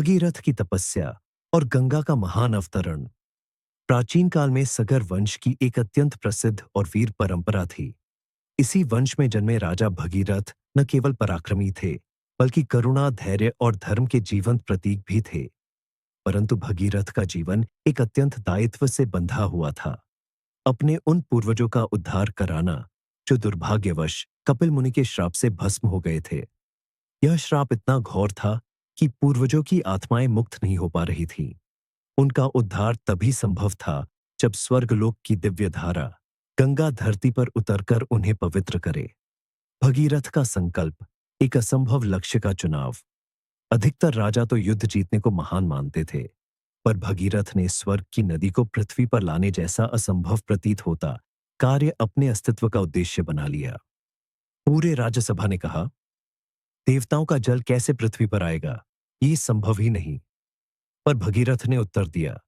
भगीरथ की तपस्या और गंगा का महान अवतरण। प्राचीन काल में सगर वंश की एक अत्यंत प्रसिद्ध और वीर परंपरा थी। इसी वंश में जन्मे राजा भगीरथ न केवल पराक्रमी थे, बल्कि करुणा, धैर्य और धर्म के जीवंत प्रतीक भी थे। परंतु भगीरथ का जीवन एक अत्यंत दायित्व से बंधा हुआ था। अपने उन पूर्वजों का उद्धार कराना जो दुर्भाग्यवश कपिल मुनि के श्राप से भस्म हो गए थे। यह श्राप इतना घोर था कि पूर्वजों की आत्माएं मुक्त नहीं हो पा रही थीं। उनका उद्धार तभी संभव था जब स्वर्गलोक की दिव्य धारा गंगा धरती पर उतरकर उन्हें पवित्र करे। भगीरथ का संकल्प, एक असंभव लक्ष्य का चुनाव। अधिकतर राजा तो युद्ध जीतने को महान मानते थे, पर भगीरथ ने स्वर्ग की नदी को पृथ्वी पर लाने जैसा असंभव प्रतीत होता कार्य अपने अस्तित्व का उद्देश्य बना लिया। पूरे राज्यसभा ने कहा, देवताओं का जल कैसे पृथ्वी पर आएगा? ये संभव ही नहीं। पर भगीरथ ने उत्तर दिया,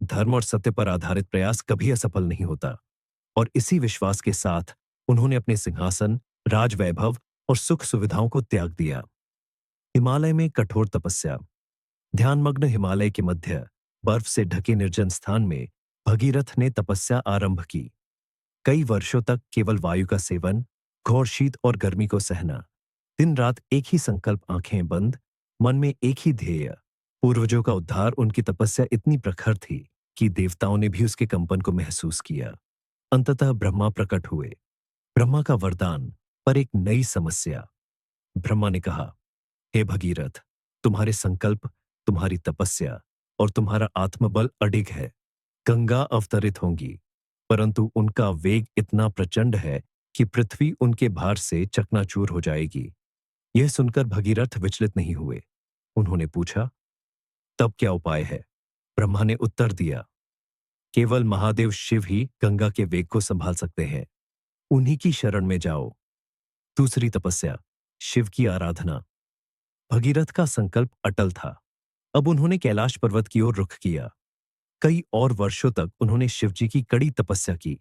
धर्म और सत्य पर आधारित प्रयास कभी असफल नहीं होता। और इसी विश्वास के साथ उन्होंने अपने सिंहासन, राजवैभव और सुख सुविधाओं को त्याग दिया। हिमालय में कठोर तपस्या। ध्यानमग्न हिमालय के मध्य बर्फ से ढके निर्जन स्थान में भगीरथ ने तपस्या आरंभ की। कई वर्षों तक केवल वायु का सेवन, घोर शीत और गर्मी को सहना, दिन रात एक ही संकल्प, आंखें बंद, मन में एक ही ध्येय। पूर्वजों का उद्धार, उनकी तपस्या इतनी प्रखर थी कि देवताओं ने भी उसके कंपन को महसूस किया। अंततः ब्रह्मा प्रकट हुए। ब्रह्मा का वरदान, पर एक नई समस्या। ब्रह्मा ने कहा, हे भगीरथ, तुम्हारे संकल्प, तुम्हारी तपस्या और तुम्हारा आत्मबल अडिग है। गंगा अवतरित होंगी, परंतु उनका वेग इतना प्रचंड है कि पृथ्वी उनके भार से चकनाचूर हो जाएगी। यह सुनकर भगीरथ विचलित नहीं हुए। उन्होंने पूछा, तब क्या उपाय है? ब्रह्मा ने उत्तर दिया, केवल महादेव शिव ही गंगा के वेग को संभाल सकते हैं। उन्हीं की शरण में जाओ। दूसरी तपस्या, शिव की आराधना। भगीरथ का संकल्प अटल था। अब उन्होंने कैलाश पर्वत की ओर रुख किया। कई और वर्षों तक उन्होंने शिवजी की कड़ी तपस्या की।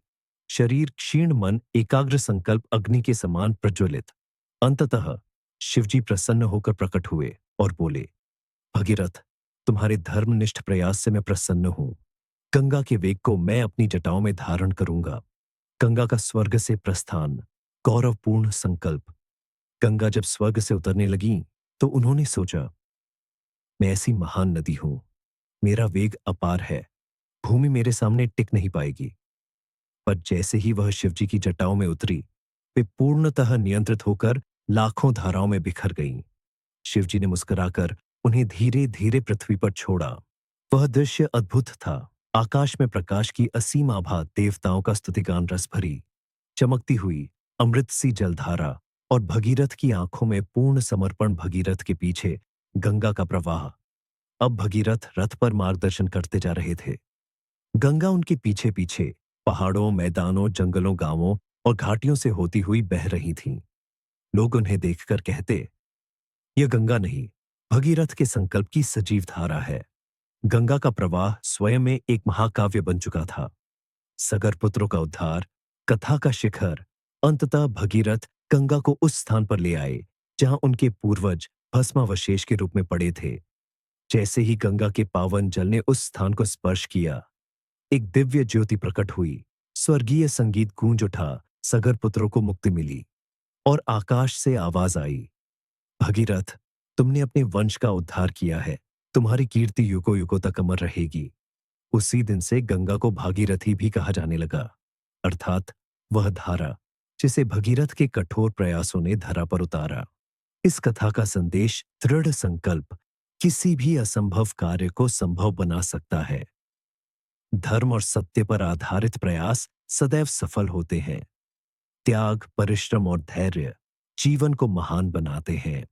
शरीर क्षीण, मन एकाग्र, संकल्प अग्नि के समान प्रज्वलित। अंततः शिवजी प्रसन्न होकर प्रकट हुए और बोले, भगीरथ, तुम्हारे धर्मनिष्ठ प्रयास से मैं प्रसन्न हूं। गंगा के वेग को मैं अपनी जटाओं में धारण करूंगा। गंगा का स्वर्ग से प्रस्थान, गौरवपूर्ण संकल्प। गंगा जब स्वर्ग से उतरने लगी तो उन्होंने सोचा, मैं ऐसी महान नदी हूं, मेरा वेग अपार है, भूमि मेरे सामने टिक नहीं पाएगी। पर जैसे ही वह शिवजी की जटाओं में उतरी, वे पूर्णतः नियंत्रित होकर लाखों धाराओं में बिखर गईं। शिवजी ने मुस्कुराकर उन्हें धीरे धीरे पृथ्वी पर छोड़ा। वह दृश्य अद्भुत था। आकाश में प्रकाश की असीम आभा, देवताओं का स्तुतिगान रस भरी, चमकती हुई अमृत सी जलधारा और भगीरथ की आंखों में पूर्ण समर्पण। भगीरथ के पीछे गंगा का प्रवाह। अब भगीरथ रथ पर मार्गदर्शन करते जा रहे थे। गंगा उनके पीछे पीछे पहाड़ों, मैदानों, जंगलों, गांवों और घाटियों से होती हुई बह रही थीं। लोग उन्हें देखकर कहते, यह गंगा नहीं, भगीरथ के संकल्प की सजीव धारा है। गंगा का प्रवाह स्वयं में एक महाकाव्य बन चुका था। सगर पुत्रों का उद्धार, कथा का शिखर। अंततः भगीरथ गंगा को उस स्थान पर ले आए जहां उनके पूर्वज भस्मावशेष के रूप में पड़े थे। जैसे ही गंगा के पावन जल ने उस स्थान को स्पर्श किया, एक दिव्य ज्योति प्रकट हुई, स्वर्गीय संगीत गूंज उठा, सगर पुत्रों को मुक्ति मिली और आकाश से आवाज आई, भगीरथ, तुमने अपने वंश का उद्धार किया है, तुम्हारी कीर्ति युगों युगों तक अमर रहेगी। उसी दिन से गंगा को भागीरथी भी कहा जाने लगा, अर्थात वह धारा जिसे भगीरथ के कठोर प्रयासों ने धरा पर उतारा। इस कथा का संदेश, दृढ़ संकल्प किसी भी असंभव कार्य को संभव बना सकता है। धर्म और सत्य पर आधारित प्रयास सदैव सफल होते हैं। त्याग, परिश्रम और धैर्य जीवन को महान बनाते हैं।